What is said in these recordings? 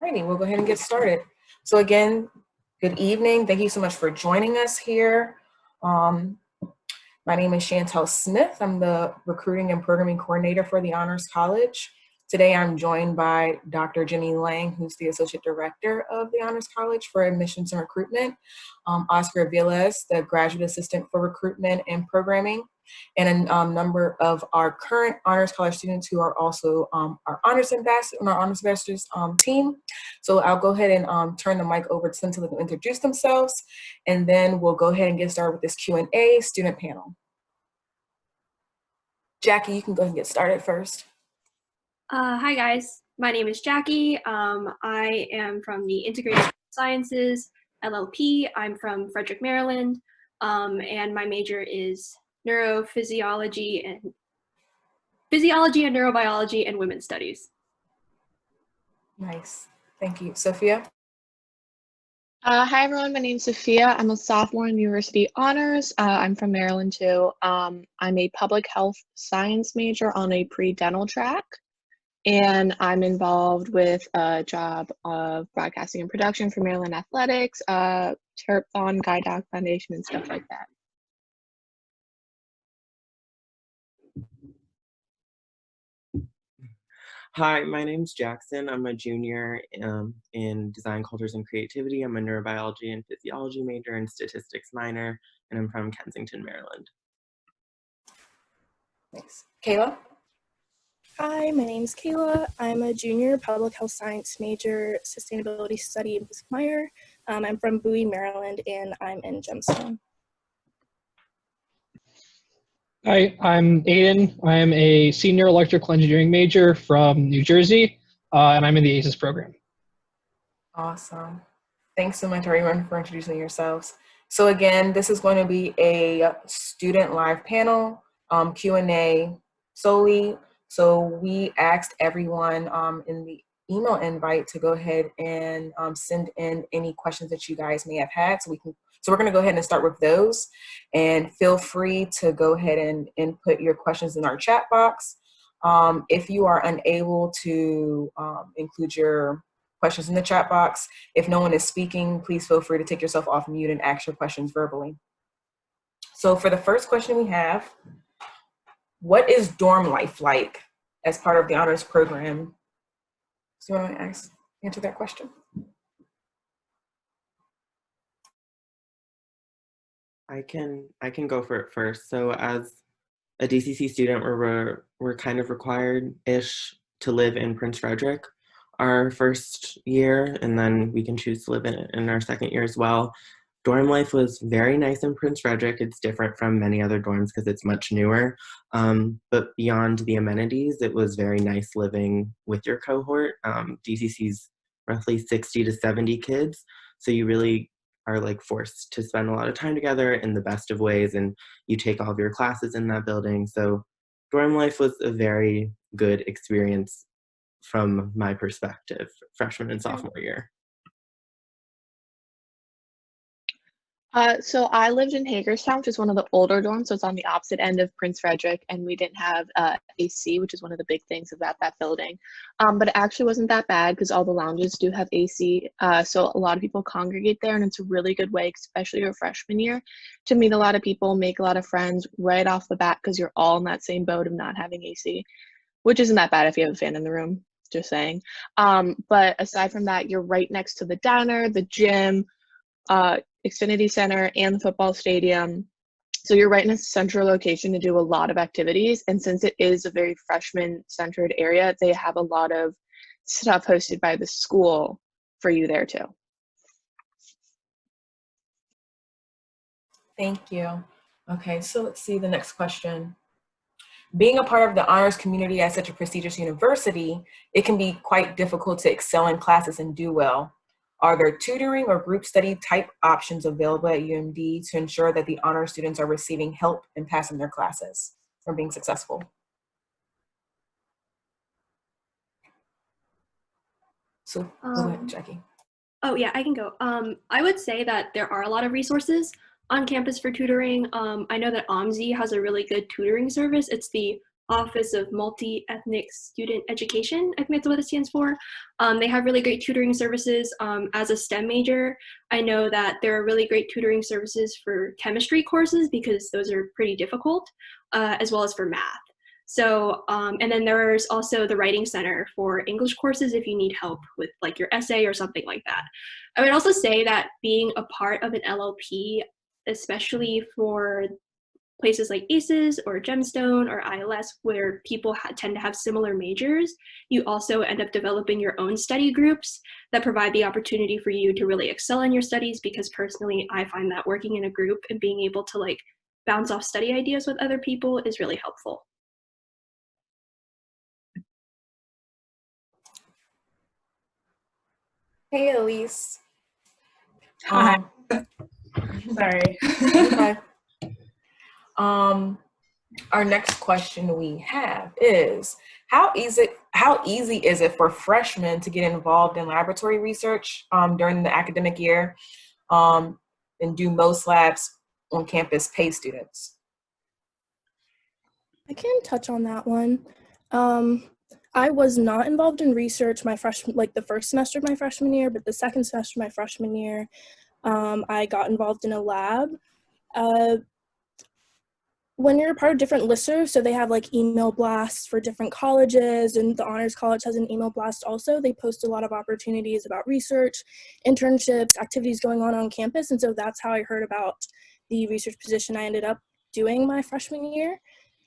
Alrighty, we'll go ahead and get started. So again, good evening. Thank you so much for joining us here. My name is Chantel Smith. I'm the Recruiting and Programming Coordinator for the Honors College. Today I'm joined by Dr. Jenny Lang, who's the Associate Director of the Honors College for Admissions and Recruitment, Oscar Vilas, the Graduate Assistant for Recruitment and Programming, and a number of our current Honors College students who are also our Honors Ambassadors team. So I'll go ahead and turn the mic over to them to let them introduce themselves, and then we'll go ahead and get started with this Q&A student panel. Jackie, you can go ahead and get started first. Hi guys, my name is Jackie. I am from the Integrated Sciences LLP. I'm from Frederick, Maryland, and my major is physiology and neurobiology and women's studies. Nice, thank you. Sophia? Hi everyone, my name is Sophia. I'm a sophomore in University Honors. I'm from Maryland too. I'm a public health science major on a pre-dental track. And I'm involved with a job of broadcasting and production for Maryland Athletics, Terpthon, Guide Dog Foundation, and stuff like that. Hi, my name's Jackson. I'm a junior in design, cultures, and creativity. I'm a neurobiology and physiology major and statistics minor, and I'm from Kensington, Maryland. Thanks. Kayla? Hi, my name is Kayla. I'm a junior public health science major, sustainability study minor. I'm from Bowie, Maryland, and I'm in Gemstone. Hi, I'm Aiden. I am a senior electrical engineering major from New Jersey, and I'm in the ACES program. Awesome. Thanks so much, everyone, for introducing yourselves. So again, this is going to be a student live panel, Q&A solely. So we asked everyone in the email invite to go ahead and send in any questions that you guys may have had. So we're going to go ahead and start with those, and feel free to go ahead and input your questions in our chat box. If you are unable to include your questions in the chat box, if no one is speaking, please feel free to take yourself off mute and ask your questions verbally. So for the first question we have, what is dorm life like as part of the honors program? So you want to answer that question? I can go for it first. So as a DCC student, we're kind of required-ish to live in Prince Frederick our first year, and then we can choose to live in our second year as well. Dorm life was very nice in Prince Frederick. It's different from many other dorms because it's much newer. But beyond the amenities, it was very nice living with your cohort. DCC's roughly 60 to 70 kids. So you really are like forced to spend a lot of time together in the best of ways, and you take all of your classes in that building. So dorm life was a very good experience from my perspective, freshman and sophomore year. So I lived in Hagerstown, which is one of the older dorms, so it's on the opposite end of Prince Frederick, and we didn't have AC, which is one of the big things about that building. But it actually wasn't that bad because all the lounges do have AC, so a lot of people congregate there, and it's a really good way, especially your freshman year, to meet a lot of people, make a lot of friends right off the bat because you're all in that same boat of not having AC, which isn't that bad if you have a fan in the room, just saying. But aside from that, you're right next to the diner, the gym, Xfinity Center, and the football stadium. So you're right in a central location to do a lot of activities. And since it is a very freshman-centered area, they have a lot of stuff hosted by the school for you there too. Thank you. Okay, so let's see the next question. Being a part of the honors community at such a prestigious university, it can be quite difficult to excel in classes and do well. Are there tutoring or group study type options available at UMD to ensure that the honor students are receiving help in passing their classes or being successful? So go ahead, Jackie. Oh yeah, I can go. I would say that there are a lot of resources on campus for tutoring. I know that OMSI has a really good tutoring service. It's the Office of Multi-Ethnic Student Education, I think that's what it stands for. They have really great tutoring services. As a STEM major, I know that there are really great tutoring services for chemistry courses because those are pretty difficult, as well as for math. So, and then there's also the Writing Center for English courses if you need help with like your essay or something like that. I would also say that being a part of an LLP, especially for places like ACES or Gemstone or ILS, where people tend to have similar majors, you also end up developing your own study groups that provide the opportunity for you to really excel in your studies, because personally, I find that working in a group and being able to like bounce off study ideas with other people is really helpful. Hey, Elise. Hi. Sorry. Okay. Our next question we have is, how easy is it for freshmen to get involved in laboratory research during the academic year, and do most labs on campus pay students? I can touch on that one. I was not involved in research the first semester of my freshman year, but the second semester of my freshman year, I got involved in a lab. When you're a part of different listservs, so they have like email blasts for different colleges, and the Honors College has an email blast also. They post a lot of opportunities about research, internships, activities going on campus, and so that's how I heard about the research position I ended up doing my freshman year.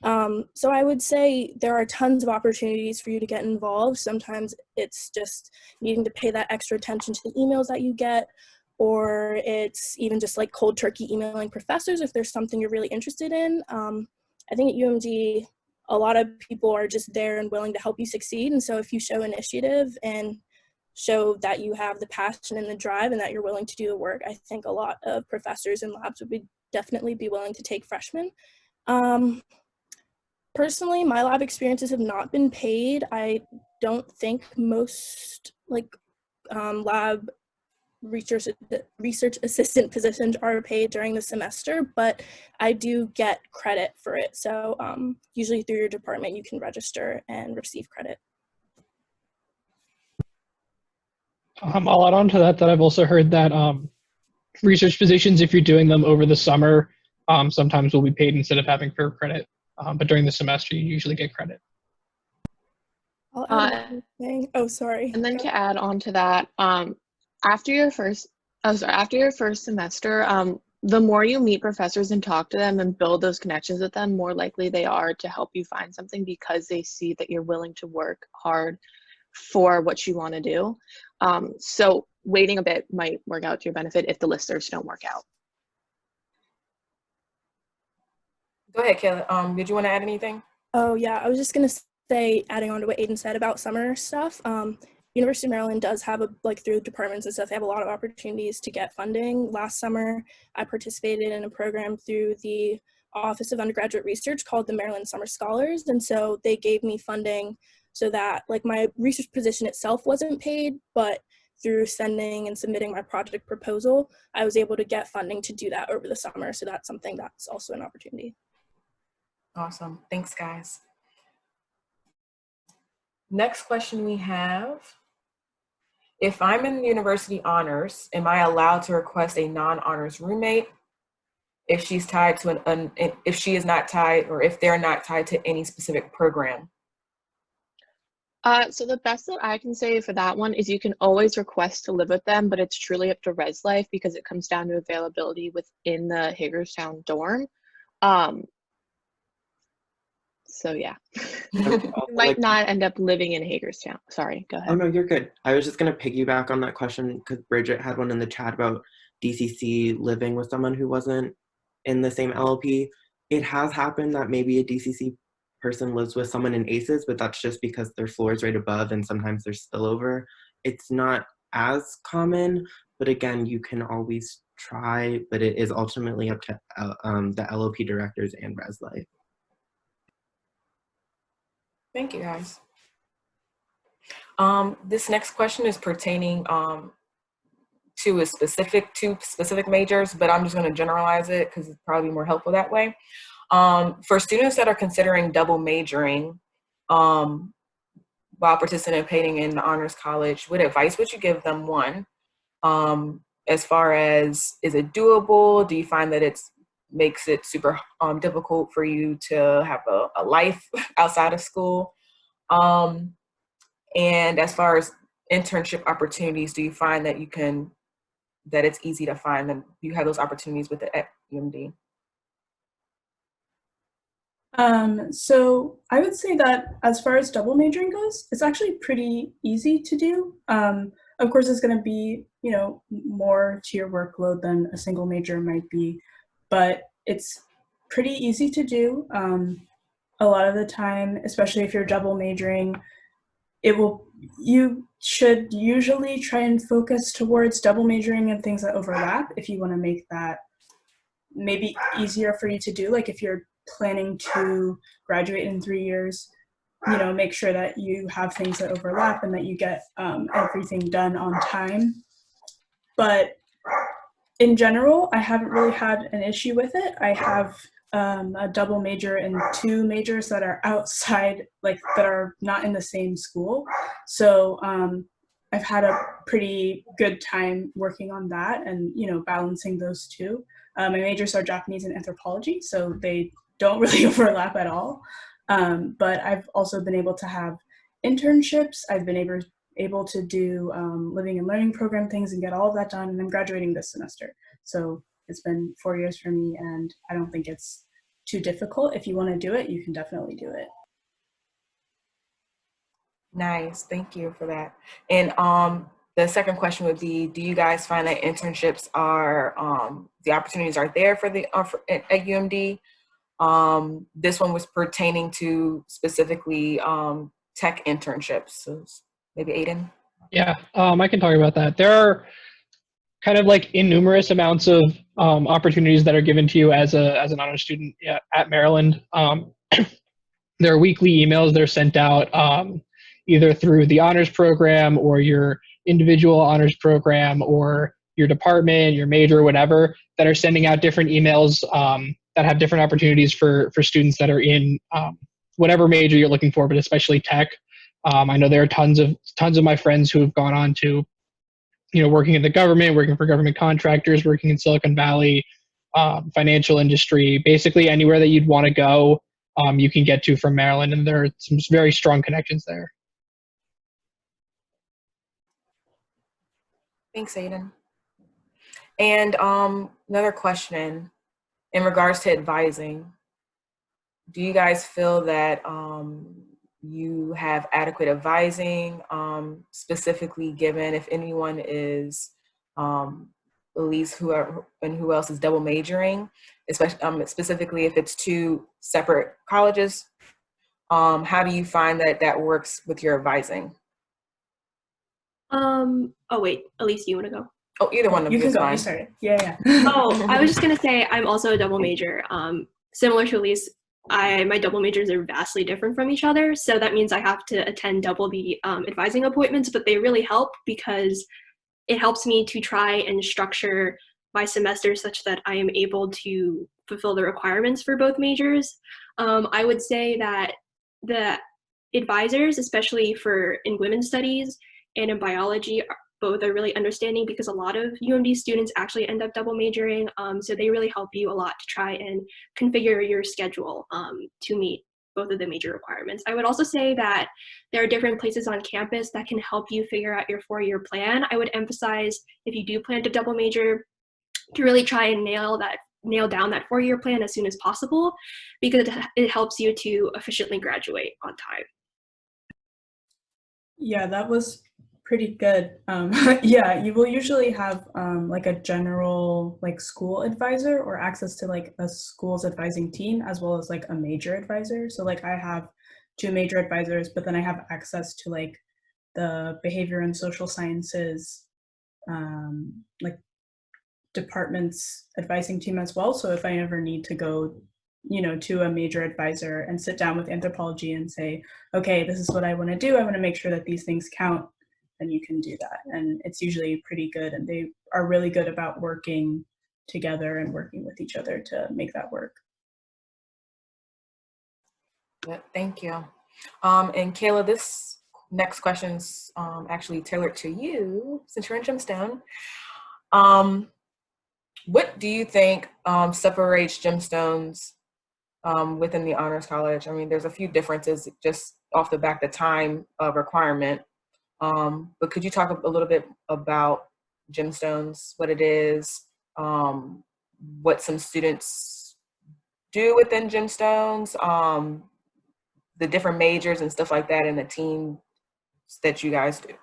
So I would say there are tons of opportunities for you to get involved. Sometimes it's just needing to pay that extra attention to the emails that you get, or it's even just like cold turkey emailing professors if there's something you're really interested in. I think at UMD, a lot of people are just there and willing to help you succeed. And so if you show initiative and show that you have the passion and the drive and that you're willing to do the work, I think a lot of professors and labs would definitely be willing to take freshmen. Personally, my lab experiences have not been paid. I don't think most lab research assistant positions are paid during the semester, but I do get credit for it. So usually through your department, you can register and receive credit. I'll add on to that I've also heard that research positions, if you're doing them over the summer, sometimes will be paid instead of having fair credit. But during the semester, you usually get credit. I'll add one thing. Oh, sorry. And then to add on to that, after your first semester, the more you meet professors and talk to them and build those connections with them, more likely they are to help you find something, because they see that you're willing to work hard for what you want to do. So waiting a bit might work out to your benefit if the listservs don't work out. Go ahead, Kayla. Did you want to add anything? Oh yeah, I was just gonna say, adding on to what Aiden said about summer stuff. University of Maryland does have through departments and stuff, they have a lot of opportunities to get funding. Last summer, I participated in a program through the Office of Undergraduate Research called the Maryland Summer Scholars. And so they gave me funding so that my research position itself wasn't paid, but through sending and submitting my project proposal, I was able to get funding to do that over the summer. So that's something that's also an opportunity. Awesome. Thanks, guys. Next question we have. If I'm in university honors, am I allowed to request a non-honors roommate if she's tied to if she is not tied, or if they're not tied to any specific program? So the best that I can say for that one is you can always request to live with them, but it's truly up to Res Life because it comes down to availability within the Hagerstown dorm. So yeah, you might not end up living in Hagerstown. Sorry, go ahead. Oh no, you're good. I was just gonna piggyback on that question because Bridget had one in the chat about DCC living with someone who wasn't in the same LLP. It has happened that maybe a DCC person lives with someone in ACES, but that's just because their floor is right above and sometimes there's spillover. It's not as common, but again, you can always try, but it is ultimately up to the LLP directors and Res Life. Thank you, guys. This next question is pertaining to two specific majors, but I'm just going to generalize it because it's probably more helpful that way. For students that are considering double majoring while participating in the honors college, what advice would you give them? One, as far as, is it doable? Do you find that it's makes it super difficult for you to have a life outside of school? And as far as internship opportunities, do you find that that it's easy to find them? You have those opportunities with the UMD? So I would say that as far as double majoring goes, it's actually pretty easy to do. Of course, it's going to be, more to your workload than a single major might be, but it's pretty easy to do. A lot of the time, especially if you're double majoring, you should usually try and focus towards double majoring in things that overlap if you want to make that maybe easier for you to do. Like if you're planning to graduate in 3 years, make sure that you have things that overlap and that you get everything done on time. But in general, I haven't really had an issue with it. I have a double major and 2 majors that are outside, that are not in the same school. So I've had a pretty good time working on that and, balancing those two. My majors are Japanese and anthropology, so they don't really overlap at all. But I've also been able to have internships. I've been able to do living and learning program things and get all of that done. And I'm graduating this semester. So it's been 4 years for me, and I don't think it's too difficult. If you want to do it, you can definitely do it. Nice, thank you for that. And the second question would be, do you guys find that internships are, the opportunities are there for at UMD? This one was pertaining to specifically tech internships. So maybe Aiden? Yeah, I can talk about that. There are kind of like innumerous amounts of opportunities that are given to you as an honors student at Maryland. There are weekly emails that are sent out either through the honors program or your individual honors program or your department, your major, whatever, that are sending out different emails that have different opportunities for students that are in whatever major you're looking for, but especially tech. I know there are tons of my friends who have gone on to, working in the government, working for government contractors, working in Silicon Valley, financial industry, basically anywhere that you'd want to go, you can get to from Maryland, and there are some very strong connections there. Thanks, Aiden. And another question in regards to advising. Do you guys feel that you have adequate advising, specifically given if anyone is at least who else is double majoring, especially specifically if it's 2 separate colleges? How do you find that works with your advising? Oh wait, Elise, you want to go? Oh, either one of you can is go. fine. You started. Yeah. Oh, I was just gonna say I'm also a double major. Similar to Elise, my double majors are vastly different from each other, so that means I have to attend double the advising appointments, but they really help because it helps me to try and structure my semester such that I am able to fulfill the requirements for both majors. I would say that the advisors, especially in women's studies and in biology, both are really understanding because a lot of UMD students actually end up double majoring. So they really help you a lot to try and configure your schedule to meet both of the major requirements. I would also say that there are different places on campus that can help you figure out your 4-year plan. I would emphasize, if you do plan to double major, to really try and nail down that 4-year plan as soon as possible, because it helps you to efficiently graduate on time. Yeah, that was pretty good. Yeah, you will usually have like a general school advisor or access to a school's advising team, as well as a major advisor. So I have 2 major advisors, but then I have access to the behavior and social sciences department's advising team as well. So if I ever need to go to a major advisor and sit down with anthropology and say, okay, this is what I want to do, I want to make sure that these things count, then you can do that. And it's usually pretty good, and they are really good about working together and working with each other to make that work. Good, thank you. And Kayla, this next question's actually tailored to you since you're in Gemstone. What do you think separates gemstones within the Honors College? I mean, there's a few differences just off the back, the time requirement. But could you talk a little bit about gemstones, what it is, what some students do within gemstones, the different majors and stuff like that, and the teams that you guys do?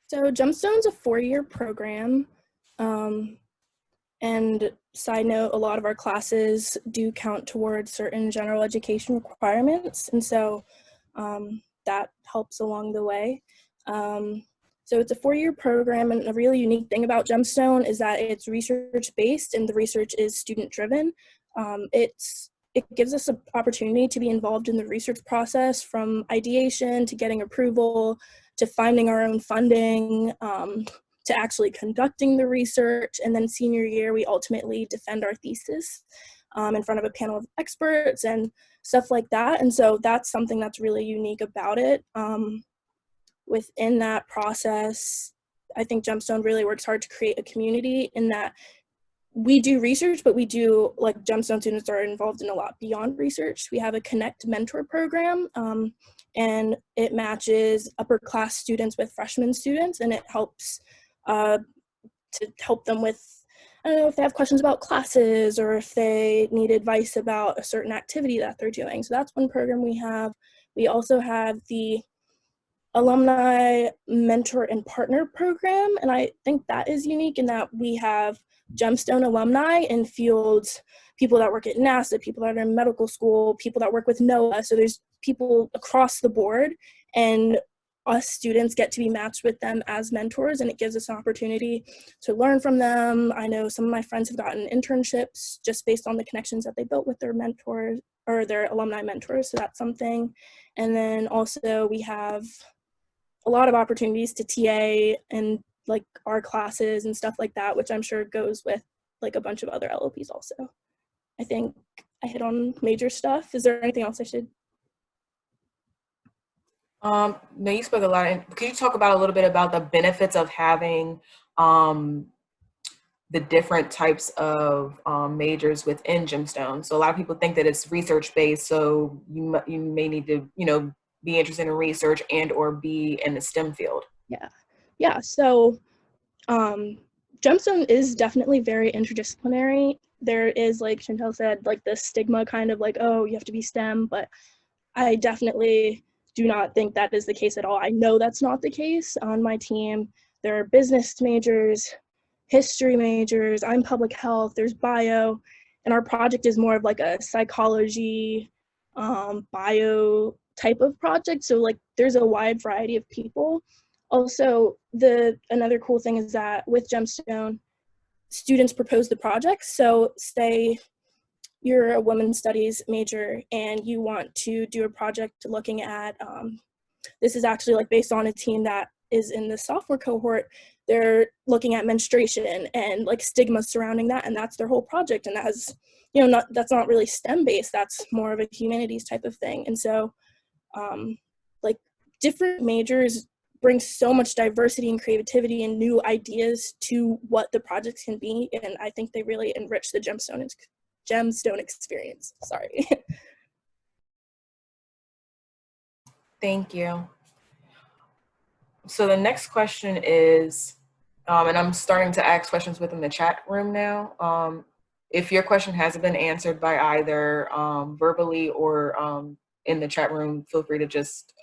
So Gemstone's a 4-year program. And side note, a lot of our classes do count towards certain general education requirements. And so that helps along the way. So it's a 4-year program, and a really unique thing about Gemstone is that it's research-based and the research is student-driven. It gives us an opportunity to be involved in the research process, from ideation to getting approval to finding our own funding, to actually conducting the research. And then senior year, we ultimately defend our thesis in front of a panel of experts and stuff like that. And so that's something that's really unique about it. Within that process, I think Gemstone really works hard to create a community in that we do research, but we do, like, Gemstone students are involved in a lot beyond research. We have a Connect Mentor program, and it matches upper class students with freshman students, and it helps to help them with, I don't know, if they have questions about classes or if they need advice about a certain activity that they're doing. So that's one program we have. We also have the Alumni Mentor and Partner program, and I think that is unique in that we have Gemstone alumni in fields, people that work at NASA, people that are in medical school, people that work with NOAA. So there's people across the board, and us students get to be matched with them as mentors, and it gives us an opportunity to learn from them. I know some of my friends have gotten internships just based on the connections that they built with their mentors or their alumni mentors, so that's something. And then also we have a lot of opportunities to TA and like our classes and stuff like that, which I'm sure goes with like a bunch of other LLPs also. I think I hit on major stuff. Is there anything else I should? No, you spoke a lot. Could you talk about a little bit about the benefits of having the different types of majors within Gemstone? So a lot of people think that it's research based, so you may need to, be interested in research and or be in the STEM field. Yeah. So Gemstone is definitely very interdisciplinary. There is, like Chantel said, like the stigma kind of like, oh, you have to be STEM, but I definitely do not think that is the case at all. I know that's not the case. On my team, there are business majors, history majors, I'm public health, there's bio, and our project is more of like a psychology, bio type of project. So like there's a wide variety of people. Also, another cool thing is that with Gemstone, students propose the projects. So say you're a women's studies major and you want to do a project looking at, this is actually like based on a team that is in the sophomore cohort, they're looking at menstruation and like stigma surrounding that, and that's their whole project. And that has, that's not really STEM based, that's more of a humanities type of thing. And so like different majors bring so much diversity and creativity and new ideas to what the projects can be, and I think they really enrich the Gemstone experience. Sorry. Thank you. So the next question is, and I'm starting to ask questions within the chat room now. If your question hasn't been answered by either verbally or in the chat room, feel free to just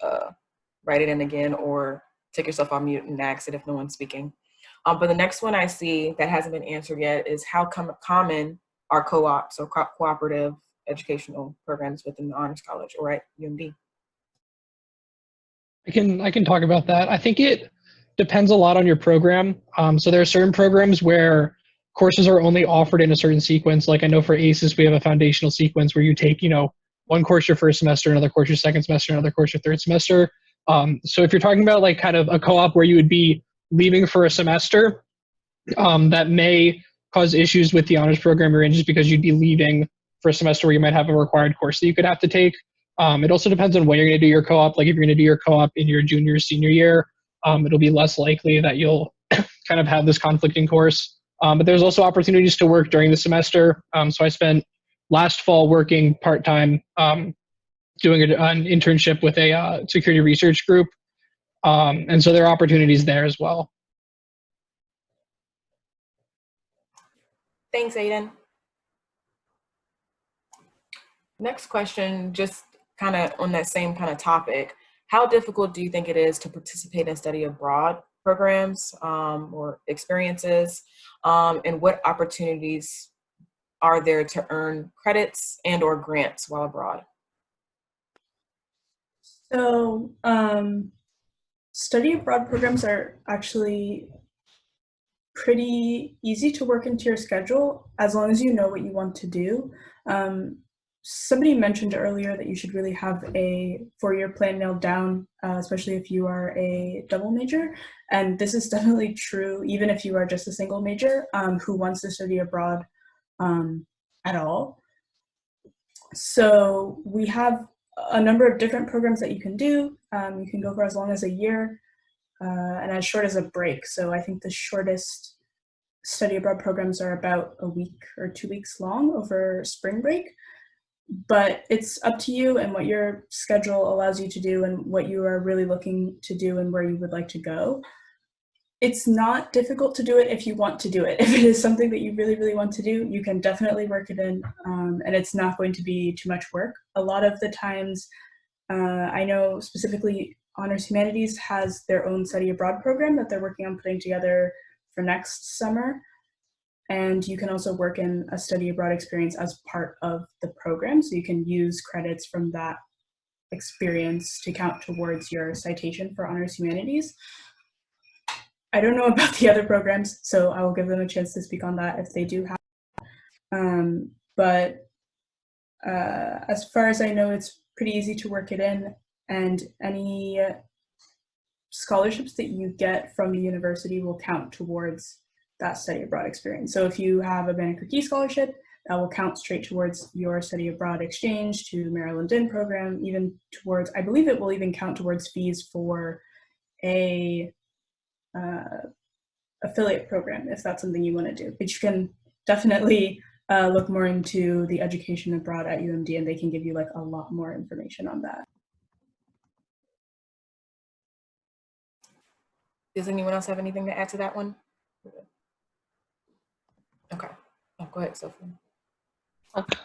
write it in again or take yourself on mute and ask it if no one's speaking. But the next one I see that hasn't been answered yet is how common are co-ops or cooperative educational programs within the Honors College or at UMD? I can talk about that. I think it depends a lot on your program. So there are certain programs where courses are only offered in a certain sequence. Like I know for ACES, we have a foundational sequence where you take, one course your first semester, another course your second semester, another course your third semester. So if you're talking about like kind of a co-op where you would be leaving for a semester, that may cause issues with the honors program you're in just because you'd be leaving for a semester where you might have a required course that you could have to take. It also depends on when you're going to do your co-op. Like if you're going to do your co-op in your junior, senior year, it'll be less likely that you'll kind of have this conflicting course. But there's also opportunities to work during the semester. So I spent last fall working part-time, doing an internship with a security research group. And so there are opportunities there as well. Thanks, Aiden. Next question, just kind of on that same kind of topic. How difficult do you think it is to participate in study abroad programs or experiences? And what opportunities are there to earn credits and or grants while abroad? So, study abroad programs are actually pretty easy to work into your schedule as long as you know what you want to do. Somebody mentioned earlier that you should really have a 4-year plan nailed down, especially if you are a double major. And this is definitely true, even if you are just a single major who wants to study abroad at all. So we have a number of different programs that you can do. You can go for as long as a year and as short as a break. So I think the shortest study abroad programs are about a week or 2 weeks long over spring break. But it's up to you and what your schedule allows you to do and what you are really looking to do and where you would like to go. It's not difficult to do it if you want to do it. If it is something that you really, really want to do, you can definitely work it in, and it's not going to be too much work. A lot of the times, I know specifically Honors Humanities has their own study abroad program that they're working on putting together for next summer. And you can also work in a study abroad experience as part of the program. So you can use credits from that experience to count towards your citation for Honors Humanities. I don't know about the other programs, so I will give them a chance to speak on that if they do have. But as far as I know, it's pretty easy to work it in, and any scholarships that you get from the university will count towards that study abroad experience. So if you have a Banneker Key scholarship, that will count straight towards your study abroad exchange to Maryland In program, even towards, I believe it will even count towards fees for a affiliate program if that's something you want to do. But you can definitely look more into the education abroad at UMD, and they can give you like a lot more information on that. Does anyone else have anything to add to that one? Okay. Oh, go ahead, Sophie.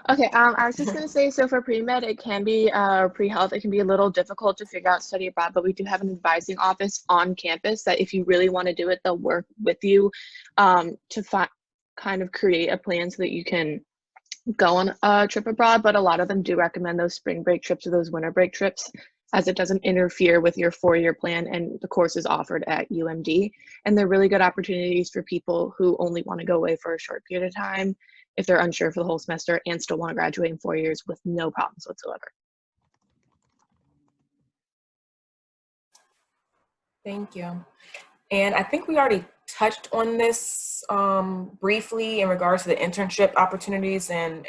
Okay, I was just going to say, so for pre-med, it can be, pre-health, it can be a little difficult to figure out study abroad, but we do have an advising office on campus that if you really want to do it, they'll work with you to kind of create a plan so that you can go on a trip abroad. But a lot of them do recommend those spring break trips or those winter break trips, as it doesn't interfere with your 4-year plan and the courses offered at UMD. And they're really good opportunities for people who only want to go away for a short period of time, if they're unsure for the whole semester and still want to graduate in 4 years with no problems whatsoever. Thank you. And I think we already touched on this briefly in regards to the internship opportunities and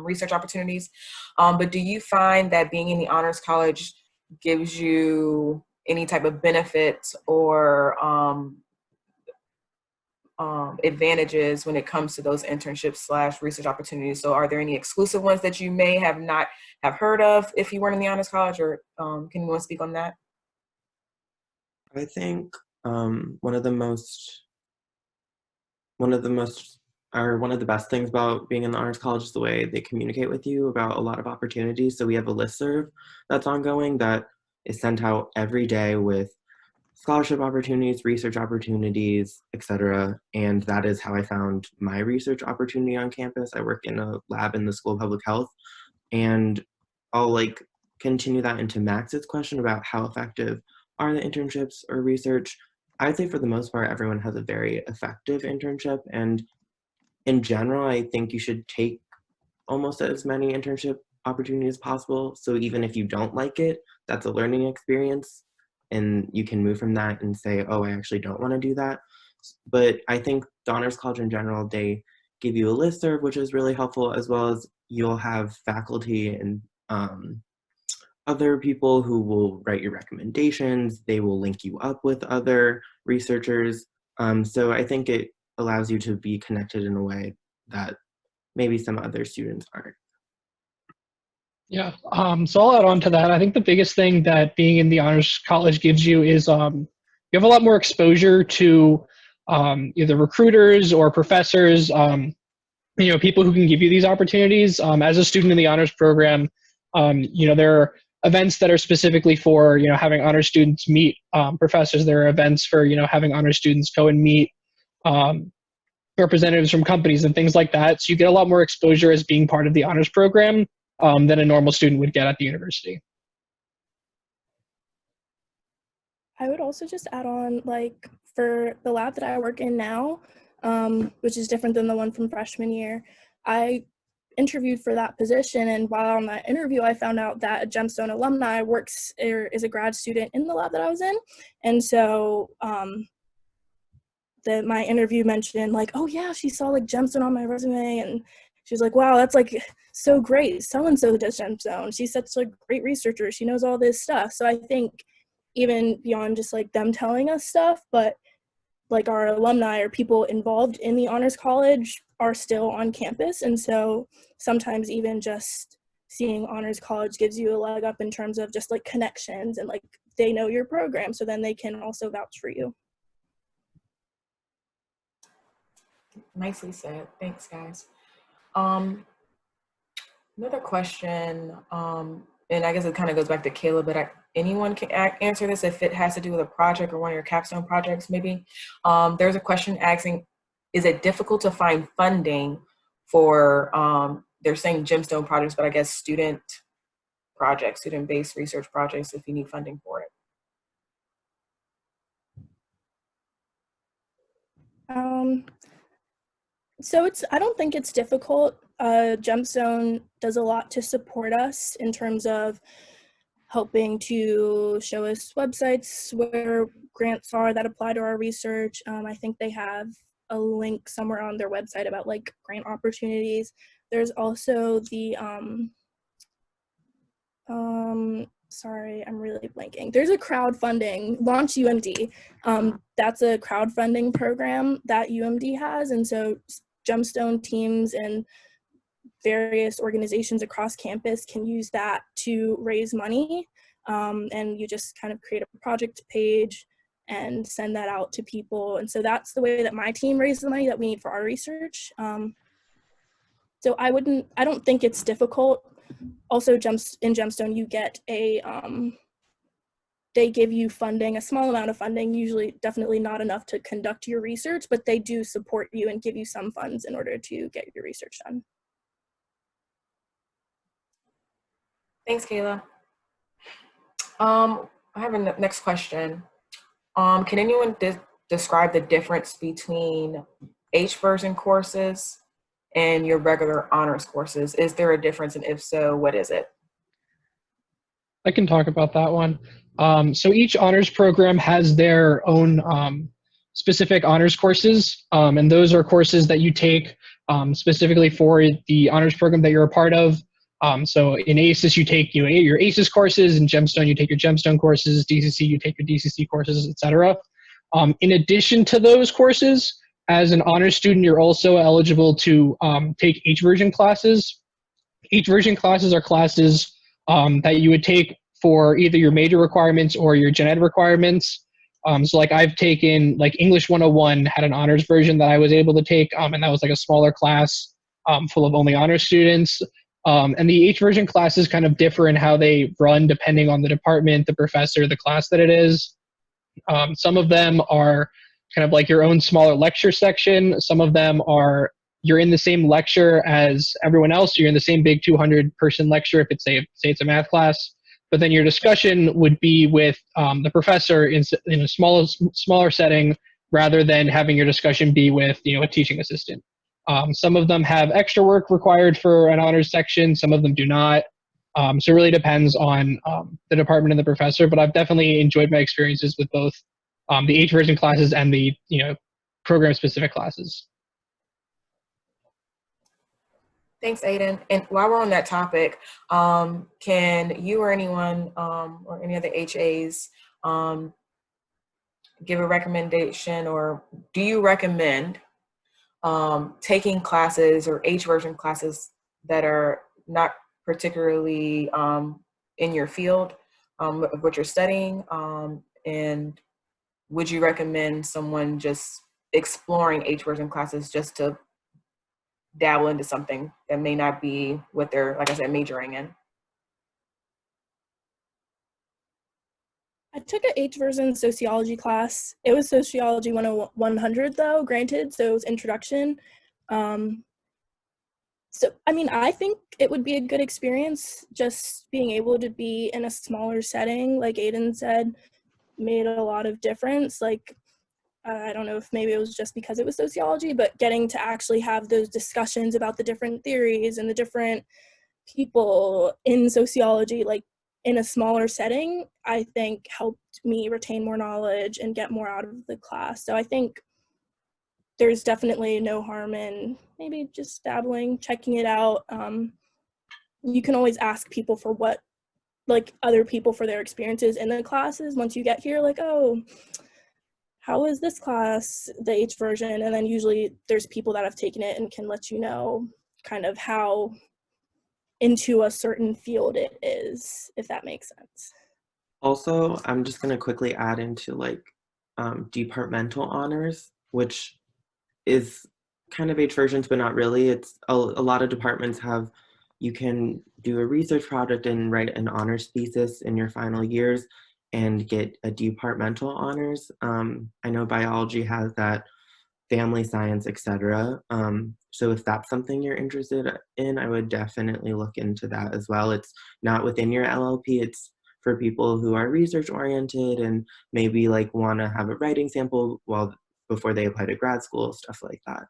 research opportunities. But do you find that being in the Honors College gives you any type of benefits or advantages when it comes to those internships / research opportunities? So are there any exclusive ones that you may have not have heard of if you weren't in the Honors College, or can you speak on that? I think one of the best things about being in the Honors College is the way they communicate with you about a lot of opportunities. So we have a listserv that's ongoing that is sent out every day with scholarship opportunities, research opportunities, etc. And that is how I found my research opportunity on campus. I work in a lab in the School of Public Health, and I'll continue that into Max's question about how effective are the internships or research. I'd say for the most part, everyone has a very effective internship, and in general, I think you should take almost as many internship opportunities as possible. So even if you don't like it, that's a learning experience, and you can move from that and say, oh, I actually don't want to do that. But I think the Honors College in general, they give you a listserv, which is really helpful, as well as you'll have faculty and other people who will write your recommendations. They will link you up with other researchers. So I think it allows you to be connected in a way that maybe some other students aren't. Yeah, so I'll add on to that. I think the biggest thing that being in the honors college gives you is you have a lot more exposure to either recruiters or professors, people who can give you these opportunities. As a student in the honors program, there are events that are specifically for, having honors students meet professors. There are events for, having honors students go and meet representatives from companies and things like that. So you get a lot more exposure as being part of the honors program than a normal student would get at the university. I would also just add on, like, for the lab that I work in now, which is different than the one from freshman year, I interviewed for that position, and while on that interview, I found out that a Gemstone alumni works or is a grad student in the lab that I was in, and so my interview mentioned, like, oh yeah, she saw like Gemstone on my resume, and she was like, wow, that's like so great. So and so does Gemstone. She's such a great researcher. She knows all this stuff. So I think even beyond just like them telling us stuff, but like our alumni or people involved in the honors college are still on campus, and so sometimes even just seeing honors college gives you a leg up in terms of just like connections, and like they know your program, so then they can also vouch for you. Nicely said. Thanks, guys. Another question, and I guess it kind of goes back to Kayla, but anyone can answer this if it has to do with a project or one of your capstone projects, maybe. There's a question asking, is it difficult to find funding for, they're saying gemstone projects, but I guess student projects, student-based research projects, if you need funding for it? So I don't think it's difficult. Gemstone does a lot to support us in terms of helping to show us websites where grants are that apply to our research. I think they have a link somewhere on their website about like grant opportunities. There's also the, sorry, I'm really blanking. There's a crowdfunding, Launch UMD. That's a crowdfunding program that UMD has. And so Gemstone teams and various organizations across campus can use that to raise money. And you just kind of create a project page and send that out to people. And so that's the way that my team raised the money that we need for our research. So I don't think it's difficult. Also, in Gemstone, you get they give you funding, a small amount of funding, usually definitely not enough to conduct your research, but they do support you and give you some funds in order to get your research done. Thanks, Kayla. I have a next question. Can anyone describe the difference between H-version courses and your regular honors courses? Is there a difference, and if so, what is it? I can talk about that one. So each honors program has their own specific honors courses, and those are courses that you take specifically for the honors program that you're a part of. So in ACES, you take your ACES courses. In Gemstone, you take your Gemstone courses. DCC, you take your DCC courses, etc. In addition to those courses, as an honors student, you're also eligible to take H-version classes. H-version classes are classes that you would take for either your major requirements or your gen ed requirements. So like I've taken like English 101 had an honors version that I was able to take, and that was like a smaller class full of only honors students. And the H-version classes kind of differ in how they run depending on the department, the professor, the class that it is. Some of them are kind of like your own smaller lecture section. Some of them are you're in the same lecture as everyone else. You're in the same big 200-person lecture if it's say it's a math class. But then your discussion would be with the professor in a smaller setting rather than having your discussion be with a teaching assistant. Some of them have extra work required for an honors section. Some of them do not. So it really depends on the department and the professor. But I've definitely enjoyed my experiences with both the H-version classes and the program-specific classes. Thanks, Aiden. And while we're on that topic, can you or anyone or any other HAs give a recommendation, or do you recommend taking classes or H version classes that are not particularly in your field of what you're studying? And would you recommend someone just exploring H version classes just to dabble into something that may not be what they're, like I said, majoring in? I took an H version sociology class. It was sociology 100 though, granted, so it was introduction. So, I mean, I think it would be a good experience just being able to be in a smaller setting, like Aiden said, made a lot of difference. Like, I don't know if maybe it was just because it was sociology, but getting to actually have those discussions about the different theories and the different people in sociology, like in a smaller setting, I think helped me retain more knowledge and get more out of the class. So I think there's definitely no harm in maybe just dabbling, checking it out. You can always ask people for what, like other people for their experiences in the classes once you get here, like, oh, how is this class, the H version? And then usually there's people that have taken it and can let you know kind of how into a certain field it is, if that makes sense. Also, I'm just going to quickly add into like departmental honors, which is kind of H versions, but not really. It's a lot of departments have, you can do a research project and write an honors thesis in your final years and get a departmental honors. I know biology has that, family science, etc. So if that's something you're interested in, I would definitely look into that as well. It's not within your LLP, it's for people who are research oriented and maybe like want to have a writing sample before they apply to grad school, stuff like that.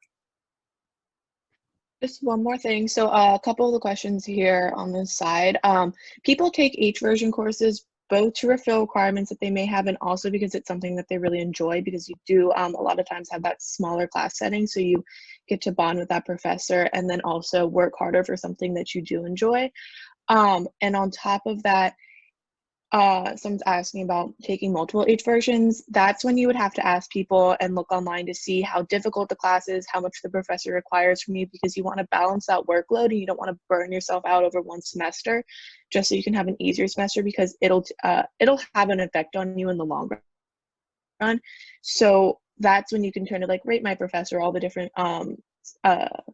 Just one more thing. So a couple of the questions here on this side. People take H version courses both to fulfill requirements that they may have and also because it's something that they really enjoy, because you do a lot of times have that smaller class setting, so you get to bond with that professor and then also work harder for something that you do enjoy. And on top of that, someone's asking about taking multiple H versions. That's when you would have to ask people and look online to see how difficult the class is, how much the professor requires from you, because you want to balance that workload and you don't want to burn yourself out over one semester, just so you can have an easier semester, because it'll have an effect on you in the long run. So that's when you can turn to like Rate My Professor, all the different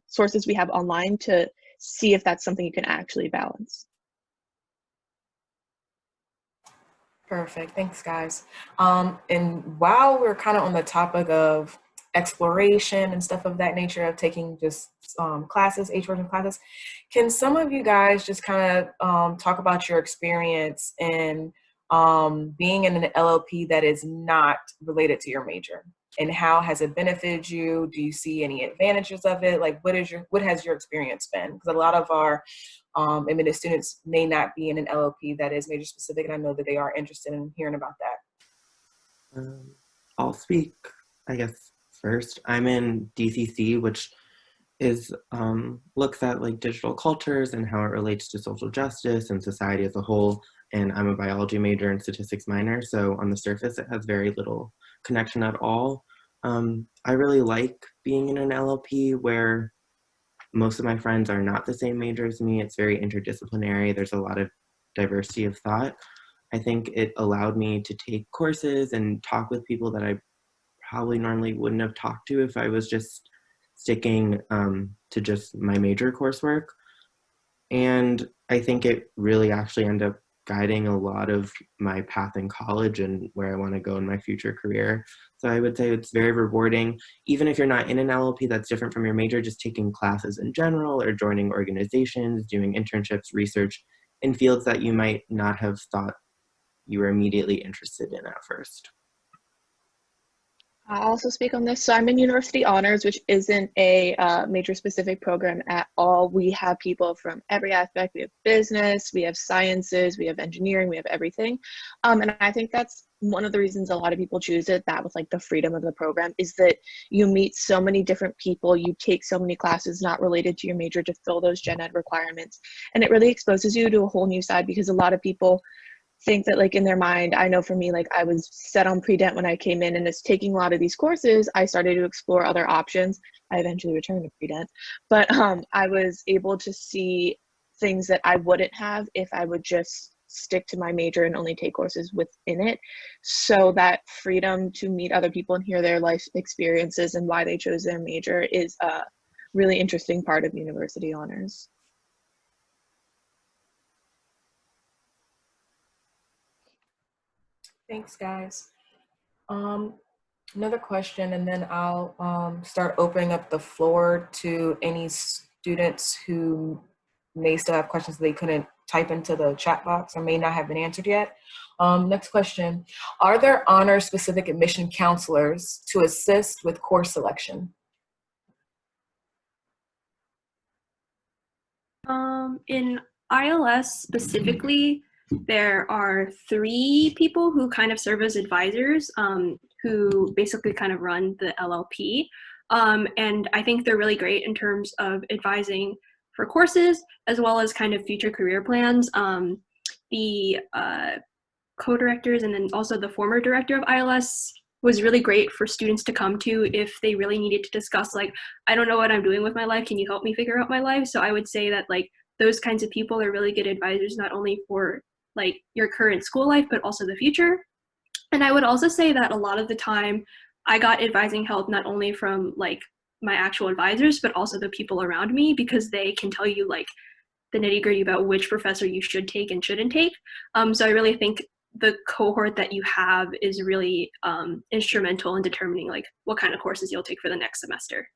sources we have online to see if that's something you can actually balance. Perfect. Thanks, guys. And while we're kind of on the topic of exploration and stuff of that nature, of taking just classes, H version classes, can some of you guys just kind of talk about your experience in being in an LLP that is not related to your major? And how has it benefited you? Do you see any advantages of it? Like, what has your experience been? Because a lot of our admitted students may not be in an LLP that is major specific, and I know that they are interested in hearing about that. I'll speak, I guess, first. I'm in DCC, which is looks at like digital cultures and how it relates to social justice and society as a whole. And I'm a biology major and statistics minor, so on the surface it has very little connection at all. I really like being in an LLP where most of my friends are not the same major as me. It's very interdisciplinary. There's a lot of diversity of thought. I think it allowed me to take courses and talk with people that I probably normally wouldn't have talked to if I was just sticking to just my major coursework. And I think it really actually ended up guiding a lot of my path in college and where I want to go in my future career. So I would say it's very rewarding. Even if you're not in an LLP that's different from your major, just taking classes in general or joining organizations, doing internships, research in fields that you might not have thought you were immediately interested in at first. I'll also speak on this. So I'm in University Honors, which isn't a major specific program at all. We have people from every aspect. We have business, we have sciences, we have engineering, we have everything. And I think that's one of the reasons a lot of people choose it, that with like the freedom of the program, is that you meet so many different people, you take so many classes not related to your major to fill those gen ed requirements. And it really exposes you to a whole new side, because a lot of people think that like in their mind, I know for me, like I was set on pre-dent when I came in, and as taking a lot of these courses, I started to explore other options. I eventually returned to pre-dent, but I was able to see things that I wouldn't have if I would just stick to my major and only take courses within it. So that freedom to meet other people and hear their life experiences and why they chose their major is a really interesting part of University Honors. Thanks, guys. Another question, and then I'll start opening up the floor to any students who may still have questions they couldn't type into the chat box or may not have been answered yet. Next question. Are there honor-specific admission counselors to assist with course selection? In ILS specifically, there are 3 people who kind of serve as advisors, who basically kind of run the LLP. And I think they're really great in terms of advising for courses as well as kind of future career plans. The co-directors and then also the former director of ILS was really great for students to come to if they really needed to discuss, like, I don't know what I'm doing with my life, can you help me figure out my life? So I would say that like those kinds of people are really good advisors, not only for like your current school life, but also the future. And I would also say that a lot of the time I got advising help not only from like my actual advisors, but also the people around me, because they can tell you like the nitty gritty about which professor you should take and shouldn't take. So I really think the cohort that you have is really instrumental in determining like what kind of courses you'll take for the next semester.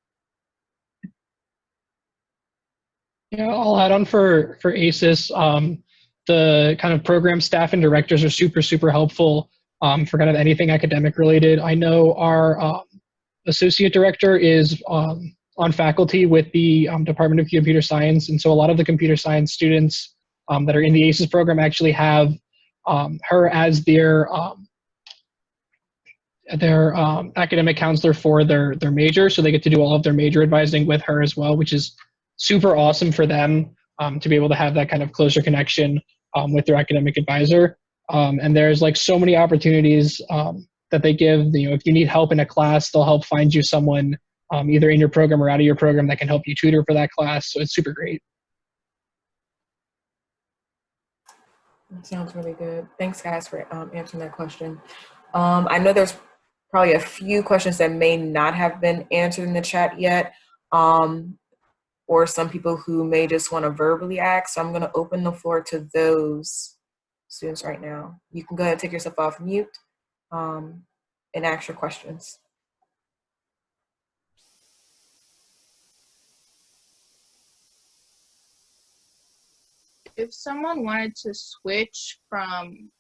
Yeah, I'll add on for ACES. The kind of program staff and directors are super helpful for kind of anything academic related. I know our associate director is on faculty with the Department of Computer Science, and so a lot of the computer science students that are in the ACES program actually have her as their academic counselor for their major, so they get to do all of their major advising with her as well, which is super awesome for them to be able to have that kind of closer connection with their academic advisor. And there's like so many opportunities that they give. You know, if you need help in a class, they'll help find you someone either in your program or out of your program that can help you tutor for that class. So it's super great. That sounds really good. Thanks, guys, for answering that question. I know there's probably a few questions that may not have been answered in the chat yet, or some people who may just want to verbally ask. So I'm going to open the floor to those students right now. You can go ahead and take yourself off mute and ask your questions. If someone wanted to switch from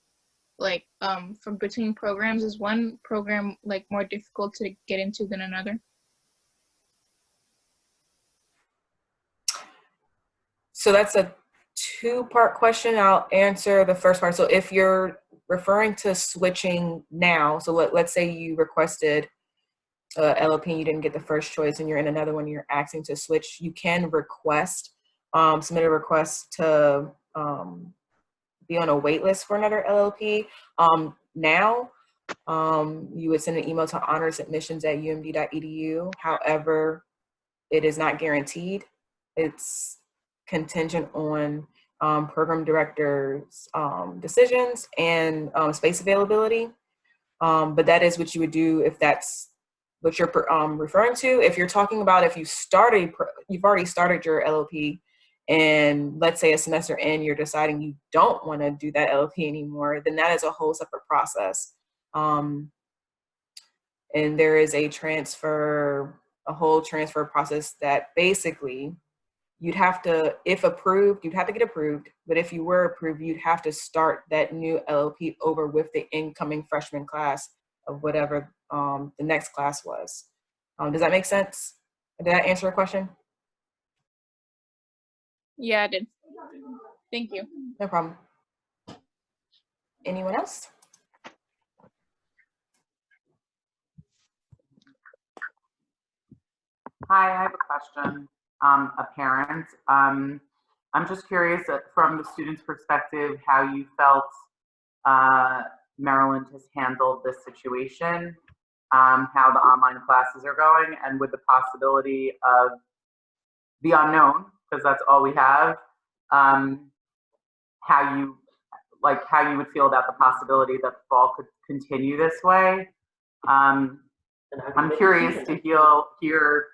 like from between programs, is one program like more difficult to get into than another? So that's a 2-part question. I'll answer the first part. So if you're referring to switching now, so let's say you requested LLP and you didn't get the first choice and you're in another one, you're asking to switch, you can request, submit a request to be on a wait list for another LLP. Now, you would send an email to honorsadmissions@umd.edu. However, it is not guaranteed. It's contingent on program directors' decisions and space availability. But that is what you would do if that's what you're referring to. If you're talking about if you've already started your LLP, and let's say a semester in, you're deciding you don't want to do that LLP anymore, then that is a whole separate process. And there is a whole transfer process that basically you'd have to, if approved, you'd have to get approved. But if you were approved, you'd have to start that new LLP over with the incoming freshman class of whatever the next class was. Does that make sense? Did that answer your question? Yeah, I did. Thank you. No problem. Anyone else? Hi, I have a question, a parent. I'm just curious from the student's perspective, how you felt Maryland has handled this situation, how the online classes are going, and with the possibility of the unknown, because that's all we have, how you would feel about the possibility that the fall could continue this way. I'm curious to hear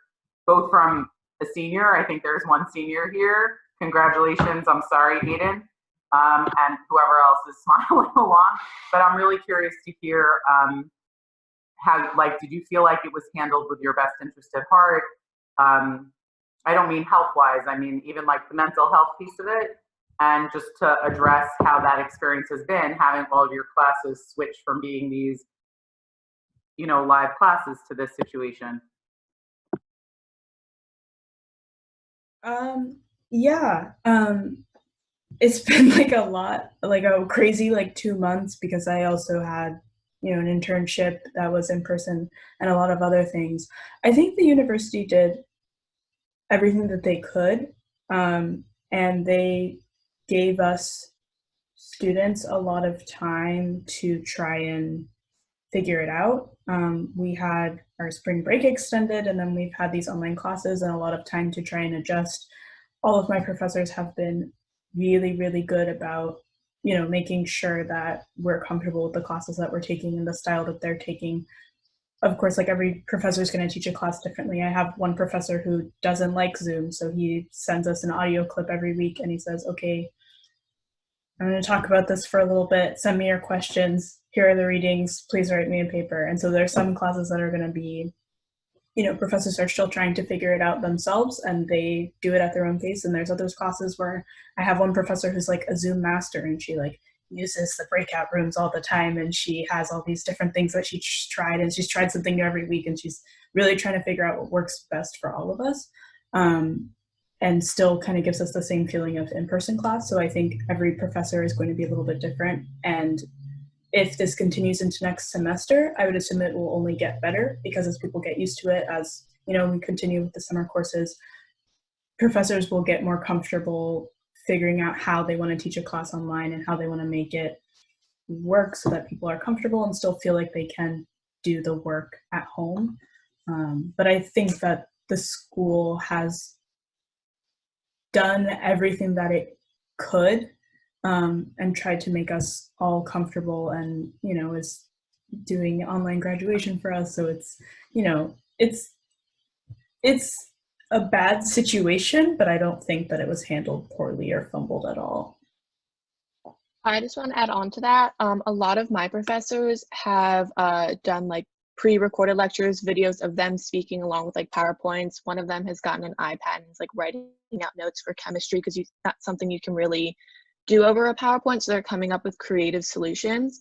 both from a senior. I think there's one senior here. Congratulations. I'm sorry, Aiden, and whoever else is smiling along. But I'm really curious to hear how, did you feel like it was handled with your best interest at heart? I don't mean health-wise. I mean even like the mental health piece of it, and just to address how that experience has been, having all of your classes switch from being these, live classes to this situation. Yeah. It's been like a lot, like a crazy 2 months, because I also had, an internship that was in person and a lot of other things. I think the university did everything that they could, and they gave us students a lot of time to try and figure it out. We had our spring break extended, and then we've had these online classes and a lot of time to try and adjust. All of my professors have been really, really good about, making sure that we're comfortable with the classes that we're taking and the style that they're taking. Of course, every professor is going to teach a class differently. I have one professor who doesn't like Zoom, so he sends us an audio clip every week and he says, okay, I'm going to talk about this for a little bit. Send me your questions. Here are the readings. Please write me a paper. And so there's some classes that are going to be, professors are still trying to figure it out themselves and they do it at their own pace. And there's other classes where I have one professor who's like a Zoom master, and she uses the breakout rooms all the time, and she has all these different things that she's tried, and she's tried something new every week, and she's really trying to figure out what works best for all of us. And still kind of gives us the same feeling of in-person class. So I think every professor is going to be a little bit different. And if this continues into next semester, I would assume it will only get better, because as people get used to it, as we continue with the summer courses, professors will get more comfortable figuring out how they want to teach a class online and how they want to make it work so that people are comfortable and still feel like they can do the work at home. But I think that the school has done everything that it could, and tried to make us all comfortable, and is doing online graduation for us. So it's a bad situation, but I don't think that it was handled poorly or fumbled at all. I just want to add on to that. A lot of my professors have done pre-recorded lectures, videos of them speaking along with PowerPoints. One of them has gotten an iPad and is writing out notes for chemistry, because that's something you can really do over a PowerPoint. So they're coming up with creative solutions.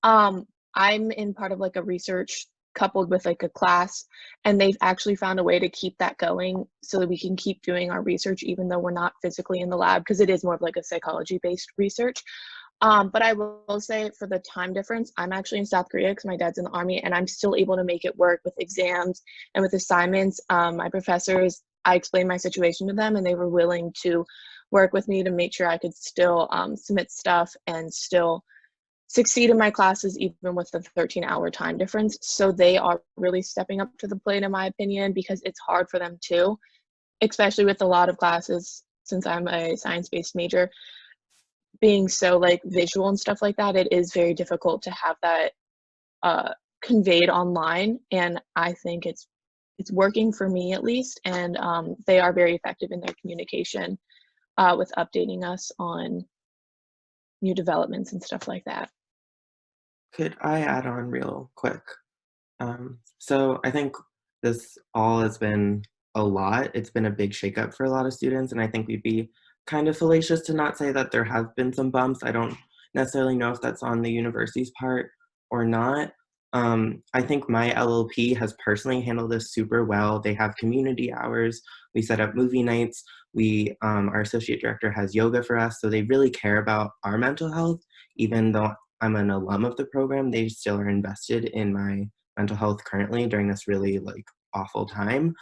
I'm in part of a research coupled with a class, and they've actually found a way to keep that going so that we can keep doing our research even though we're not physically in the lab, because it is more of a psychology-based research. But I will say, for the time difference, I'm actually in South Korea because my dad's in the Army, and I'm still able to make it work with exams and with assignments. My professors, I explained my situation to them, and they were willing to work with me to make sure I could still submit stuff and still succeed in my classes, even with the 13-hour time difference. So they are really stepping up to the plate, in my opinion, because it's hard for them too, especially with a lot of classes, since I'm a science-based major, being so visual and stuff like that. It is very difficult to have that conveyed online, and I think it's working for me at least. And they are very effective in their communication with updating us on new developments and stuff like that. Could I add on real quick? So I think this all has been a lot. It's been a big shakeup for a lot of students, and I think we'd be kind of fallacious to not say that there have been some bumps. I don't necessarily know if that's on the university's part or not, I think my LLP has personally handled this super well. They have community hours. We set up movie nights. Our associate director has yoga for us. So they really care about our mental health. Even though I'm an alum of the program, they still are invested in my mental health currently during this really like awful time.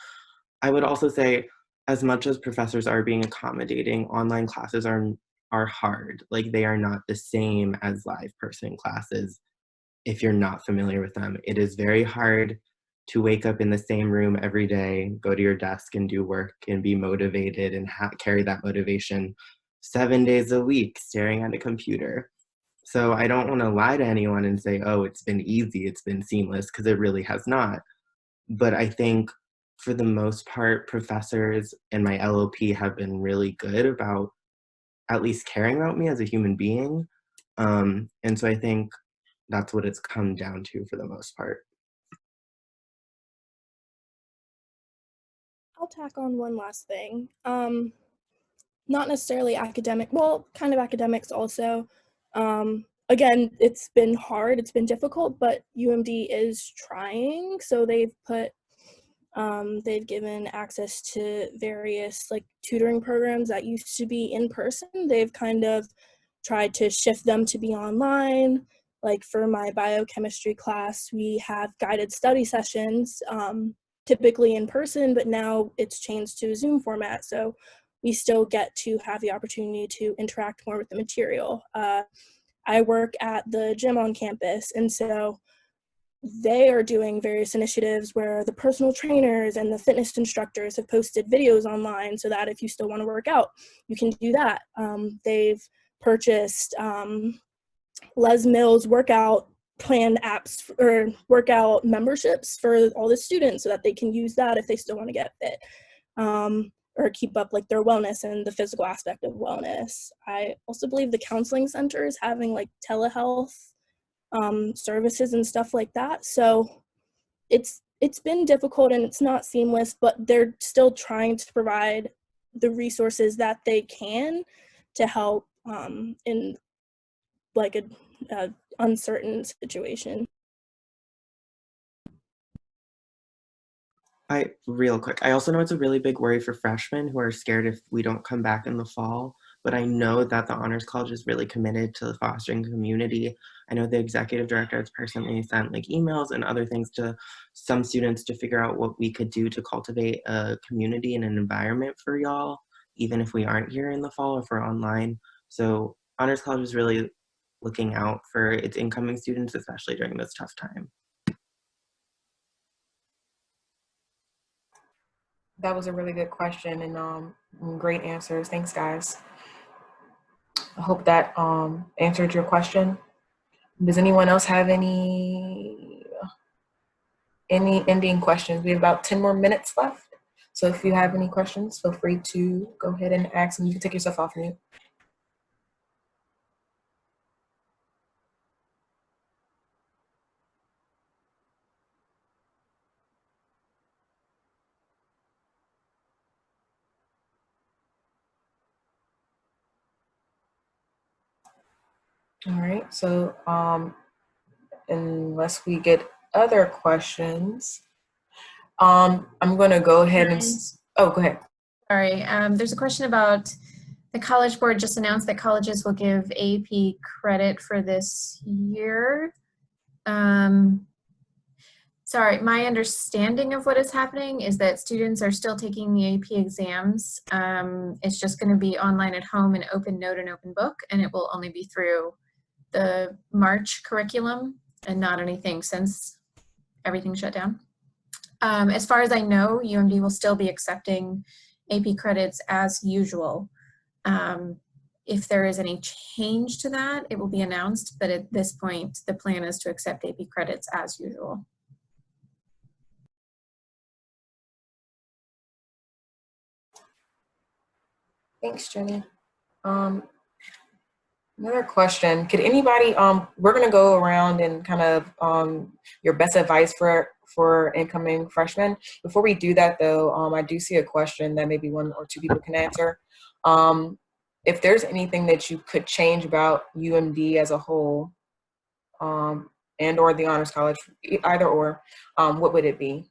I would also say, as much as professors are being accommodating, online classes are hard. Like they are not the same as live person classes if you're not familiar with them. It is very hard to wake up in the same room every day, go to your desk and do work and be motivated and carry that motivation 7 days a week staring at a computer. So I don't want to lie to anyone and say, oh, it's been easy, it's been seamless, because it really has not. But I think for the most part, professors and my LOP have been really good about at least caring about me as a human being. And so I think that's what it's come down to for the most part. I'll tack on one last thing. Not necessarily academic, well, kind of academics also. Again, it's been hard, it's been difficult, but UMD is trying. So they've given access to various like tutoring programs that used to be in person. They've kind of tried to shift them to be online. Like for my biochemistry class, we have guided study sessions, typically in person, but now it's changed to a Zoom format. So we still get to have the opportunity to interact more with the material. I work at the gym on campus, and so they are doing various initiatives where the personal trainers and the fitness instructors have posted videos online so that if you still want to work out, you can do that. They've purchased Les Mills workout plan apps or workout memberships for all the students so that they can use that if they still want to get fit. Or keep up like their wellness and the physical aspect of wellness. I also believe the counseling center is having like telehealth services and stuff like that. So it's been difficult and it's not seamless, but they're still trying to provide the resources that they can to help in like a uncertain situation. Real quick, I also know it's a really big worry for freshmen who are scared if we don't come back in the fall, but I know that the Honors College is really committed to fostering community. I know the executive director has personally sent like emails and other things to some students to figure out what we could do to cultivate a community and an environment for y'all, even if we aren't here in the fall or if we're online. So Honors College is really looking out for its incoming students, especially during this tough time. That was a really good question and great answers. Thanks, guys. I hope that answered your question. Does anyone else have any ending questions? We have about 10 more minutes left. So if you have any questions, feel free to go ahead and ask them. You can take yourself off mute. All right, so unless we get other questions, I'm gonna go ahead and, oh, go ahead. Sorry, there's a question about the College Board just announced that colleges will give AP credit for this year. Sorry, my understanding of what is happening is that students are still taking the AP exams. It's just going to be online at home in Open Note and Open Book, and it will only be through the March curriculum and not anything since everything shut down. As far as I know, UMD will still be accepting AP credits as usual. If there is any change to that, it will be announced, but at this point, the plan is to accept AP credits as usual. Thanks, Jenny. Another question, could anybody, we're gonna go around and kind of your best advice for incoming freshmen. Before we do that though, I do see a question that maybe one or two people can answer. If there's anything that you could change about UMD as a whole, and or the honors college, either or, what would it be?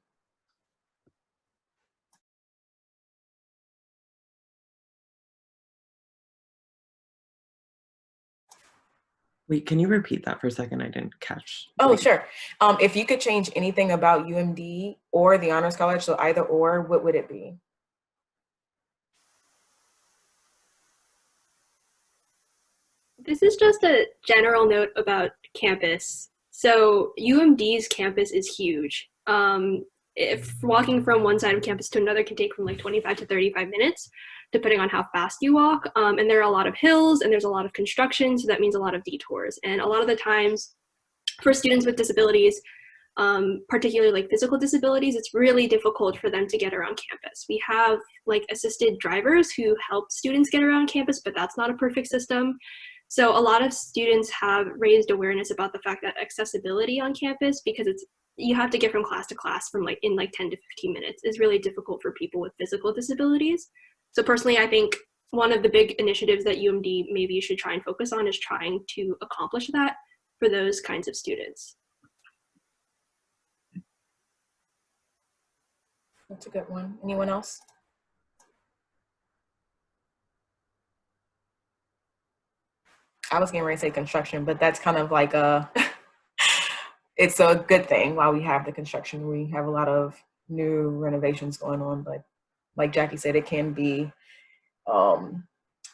Wait, can you repeat that for a second? I didn't catch. Oh, sure. If you could change anything about UMD or the honors college, so either or, what would it be? This is just a general note about campus. So UMD's campus is huge. If walking from one side of campus to another can take from like 25 to 35 minutes, depending on how fast you walk. And there are a lot of hills and there's a lot of construction, so that means a lot of detours. And a lot of the times for students with disabilities, particularly like physical disabilities, it's really difficult for them to get around campus. We have like assisted drivers who help students get around campus, but that's not a perfect system. So a lot of students have raised awareness about the fact that accessibility on campus, because you have to get from class to class from like in like 10 to 15 minutes, is really difficult for people with physical disabilities. So personally, I think one of the big initiatives that UMD maybe should try and focus on is trying to accomplish that for those kinds of students. That's a good one. Anyone else? I was getting ready to say construction, but that's kind of like it's a good thing while we have the construction. We have a lot of new renovations going on, but like Jackie said, it can be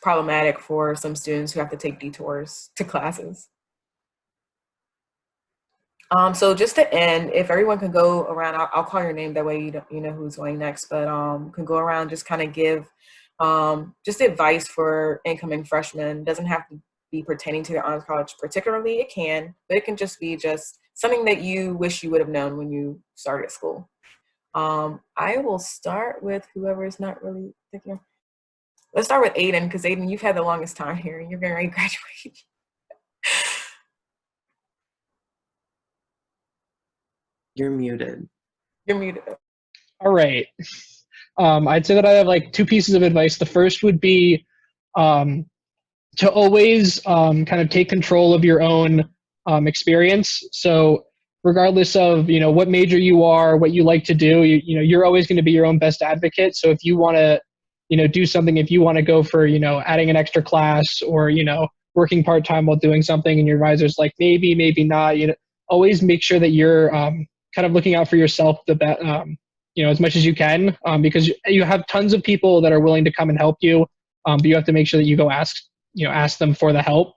problematic for some students who have to take detours to classes. So just to end, if everyone can go around, I'll call your name, that way you know who's going next, but can go around, just kind of give just advice for incoming freshmen. Doesn't have to be pertaining to the honors college particularly, it can, but it can just be just something that you wish you would have known when you started school. I will start with whoever is not really thinking. Let's start with Aiden, because Aiden, you've had the longest time here and you're getting ready to graduate. You're muted. You're muted. All right. I'd say that I have like two pieces of advice. The first would be to always kind of take control of your own experience. So regardless of what major you are, what you like to do, you're always going to be your own best advocate. So if you want to do something, if you want to go for adding an extra class, or working part-time while doing something, and your advisor's like maybe not, always make sure that you're kind of looking out for yourself as much as you can, because you have tons of people that are willing to come and help you, but you have to make sure that you go ask them for the help.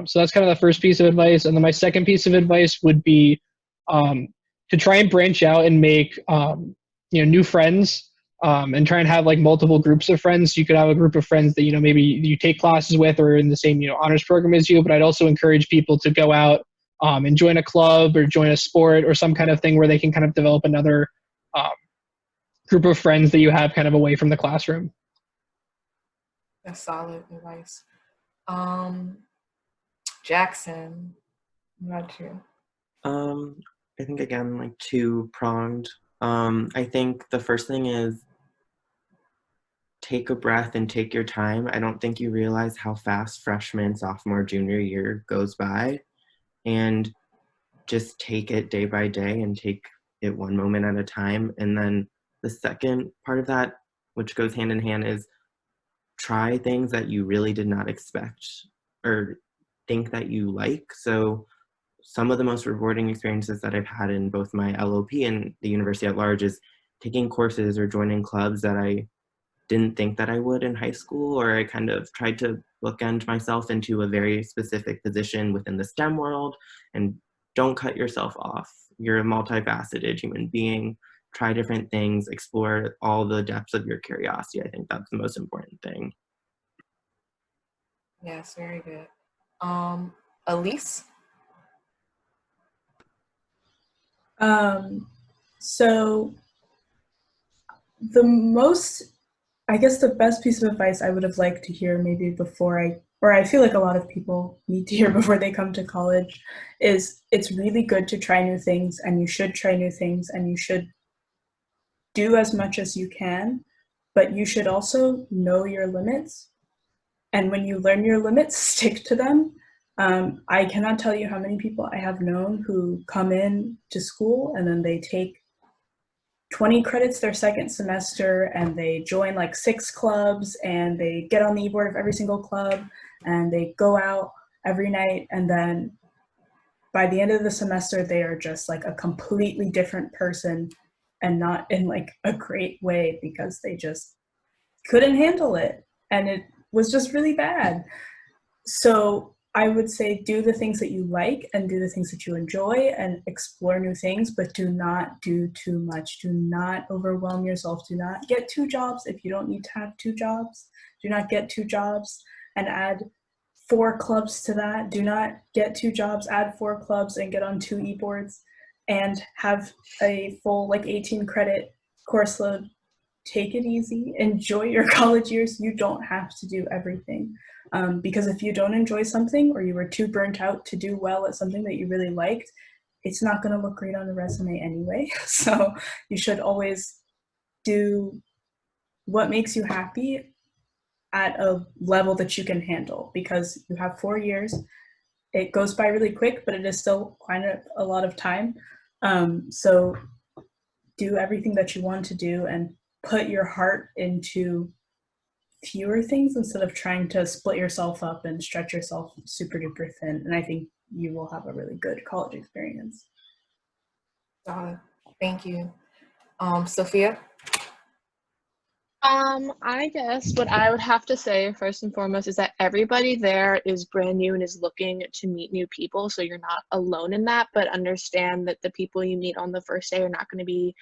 So that's kind of the first piece of advice. And then my second piece of advice would be to try and branch out and make new friends, and try and have like multiple groups of friends. You could have a group of friends that maybe you take classes with, or in the same honors program as you. But I'd also encourage people to go out and join a club or join a sport or some kind of thing where they can kind of develop another group of friends that you have kind of away from the classroom. That's solid advice. Jackson, what about you? I think again, like two-pronged. I think the first thing is take a breath and take your time. I don't think you realize how fast freshman, sophomore, junior year goes by, and just take it day by day and take it one moment at a time. And then the second part of that, which goes hand in hand, is try things that you really did not expect or think that you like. So some of the most rewarding experiences that I've had in both my LLP and the university at large is taking courses or joining clubs that I didn't think that I would in high school, or I kind of tried to bookend myself into a very specific position within the STEM world. And don't cut yourself off. You're a multifaceted human being. Try different things, explore all the depths of your curiosity. I think that's the most important thing. Yes, very good. Elise? So I guess the best piece of advice I would have liked to hear maybe before I feel like a lot of people need to hear before they come to college, is it's really good to try new things, and you should try new things, and you should do as much as you can, but you should also know your limits. And when you learn your limits, stick to them. I cannot tell you how many people I have known who come in to school and then they take 20 credits their second semester and they join like 6 clubs and they get on the e-board of every single club and they go out every night, and then by the end of the semester they are just like a completely different person, and not in like a great way because they just couldn't handle it and it was just really bad. So I would say do the things that you like and do the things that you enjoy and explore new things, but do not do too much. Do not overwhelm yourself. Do not get 2 jobs if you don't need to have 2 jobs. Do not get 2 jobs and add 4 clubs to that. Do not get 2 jobs, add 4 clubs, and get on 2 e-boards and have a full like 18 credit course load. Take it easy. Enjoy your college years. You don't have to do everything. Because if you don't enjoy something or you were too burnt out to do well at something that you really liked, it's not going to look great on a resume anyway. So you should always do what makes you happy at a level that you can handle, because you have 4 years. It goes by really quick, but it is still quite a lot of time. So do everything that you want to do and put your heart into fewer things instead of trying to split yourself up and stretch yourself super duper thin. And I think you will have a really good college experience. Thank you. Sophia? I guess what I would have to say first and foremost is that everybody there is brand new and is looking to meet new people. So you're not alone in that, but understand that the people you meet on the first day are not going to be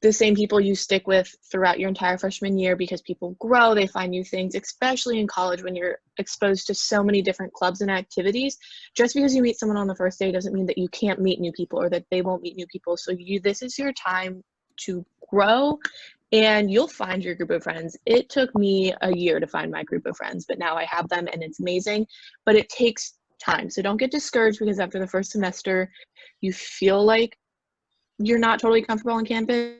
the same people you stick with throughout your entire freshman year, because people grow, they find new things, especially in college when you're exposed to so many different clubs and activities. Just because you meet someone on the first day doesn't mean that you can't meet new people or that they won't meet new people. So this is your time to grow and you'll find your group of friends. It took me a year to find my group of friends, but now I have them and it's amazing, but it takes time. So don't get discouraged because after the first semester, you feel like you're not totally comfortable on campus.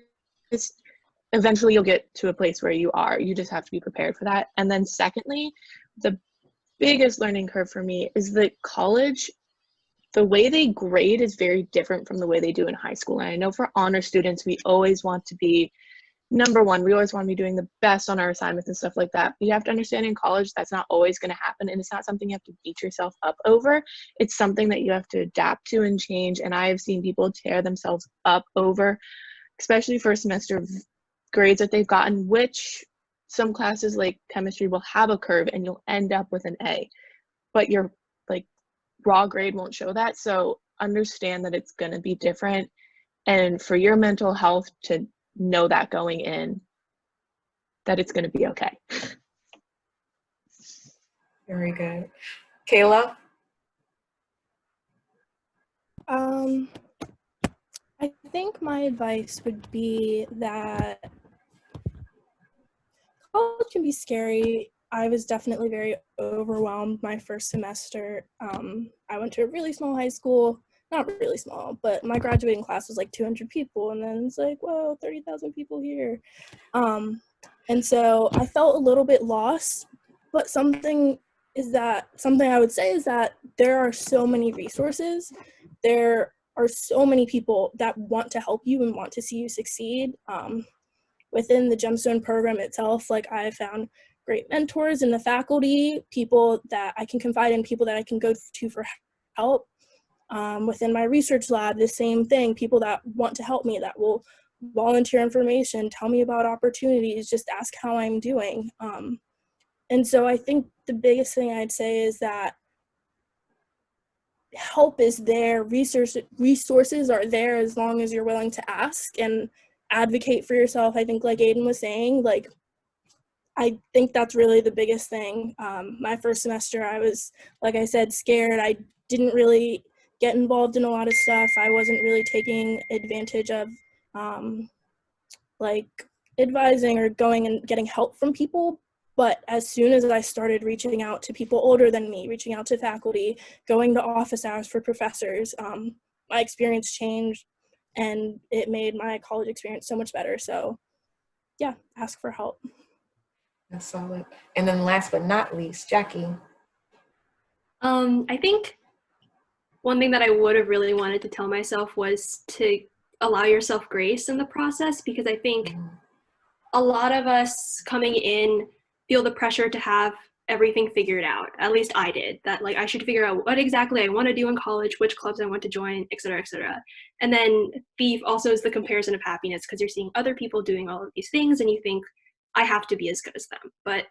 Eventually you'll get to a place where you are. You just have to be prepared for that. And then secondly, the biggest learning curve for me is that college, the way they grade is very different from the way they do in high school. And I know for honor students, we always want to be number one. We always want to be doing the best on our assignments and stuff like that. But you have to understand in college, that's not always going to happen. And it's not something you have to beat yourself up over. It's something that you have to adapt to and change. And I have seen people tear themselves up over, especially first semester grades that they've gotten, which some classes like chemistry will have a curve and you'll end up with an A, but your like raw grade won't show that. So understand that it's going to be different, and for your mental health to know that going in, that it's going to be okay. Very good. Kayla? I think my advice would be that college can be scary. I was definitely very overwhelmed my first semester. I went to a really small high school, not really small, but my graduating class was like 200 people, and then it's like, whoa, 30,000 people here. And so I felt a little bit lost, but something I would say is that there are so many resources. There are so many people that want to help you and want to see you succeed. Within the Gemstone program itself, like I found great mentors in the faculty, people that I can confide in, people that I can go to for help. Within my research lab, the same thing, people that want to help me, that will volunteer information, tell me about opportunities, just ask how I'm doing. And so I think the biggest thing I'd say is that help is there, resources are there as long as you're willing to ask and advocate for yourself. I think like Aiden was saying, like, I think that's really the biggest thing. My first semester, I was, like I said, scared. I didn't really get involved in a lot of stuff. I wasn't really taking advantage of like advising or going and getting help from people. But as soon as I started reaching out to people older than me, reaching out to faculty, going to office hours for professors, my experience changed and it made my college experience so much better. So yeah, ask for help. That's solid. And then last but not least, Jackie. I think one thing that I would have really wanted to tell myself was to allow yourself grace in the process, because I think a lot of us coming in feel the pressure to have everything figured out. At least I did. That like I should figure out what exactly I want to do in college, which clubs I want to join, et cetera, et cetera. And then thief also is the comparison of happiness, because you're seeing other people doing all of these things and you think I have to be as good as them. But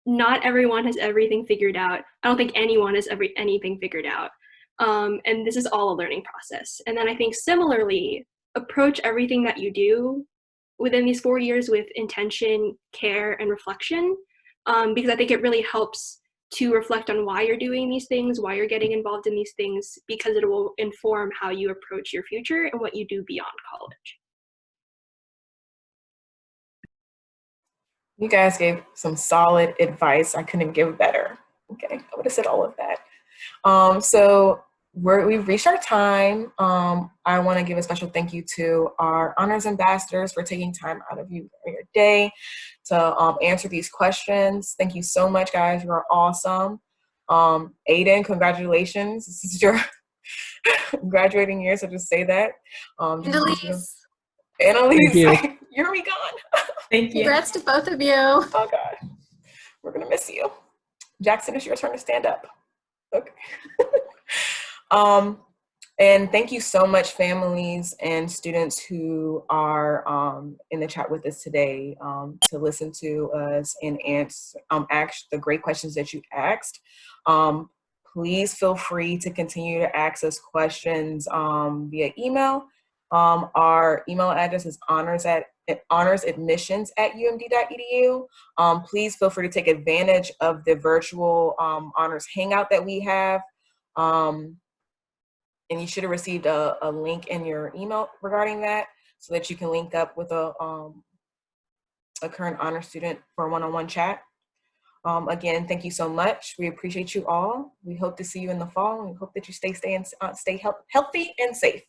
not everyone has everything figured out. I don't think anyone has anything figured out. And this is all a learning process. And then I think similarly, approach everything that you do within these 4 years with intention, care, and reflection, because I think it really helps to reflect on why you're doing these things, why you're getting involved in these things, because it will inform how you approach your future and what you do beyond college. You guys gave some solid advice. I couldn't give better. Okay, I would have said all of that. So we've reached our time. I want to give a special thank you to our honors ambassadors for taking time out of your day to answer these questions. Thank you so much, guys. You are awesome. Aiden, congratulations. This is your graduating year, so just say that. Annalise, Annalise, you. you're be gone. Thank you. congrats to both of you. Oh, God. We're going to miss you. Jackson, it's your turn to stand up. Okay. And thank you so much, families and students who are in the chat with us today to listen to us and answer the great questions that you asked. Please feel free to continue to ask us questions via email. Our email address is honorsadmissions@umd.edu. Please feel free to take advantage of the virtual honors hangout that we have. And you should have received a link in your email regarding that so that you can link up with a current honor student for a one-on-one chat. Again, thank you so much. We appreciate you all. We hope to see you in the fall, and we hope that you stay healthy and safe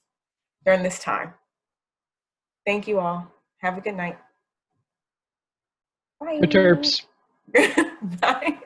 during this time. Thank you all. Have a good night. Bye. The Terps. Bye.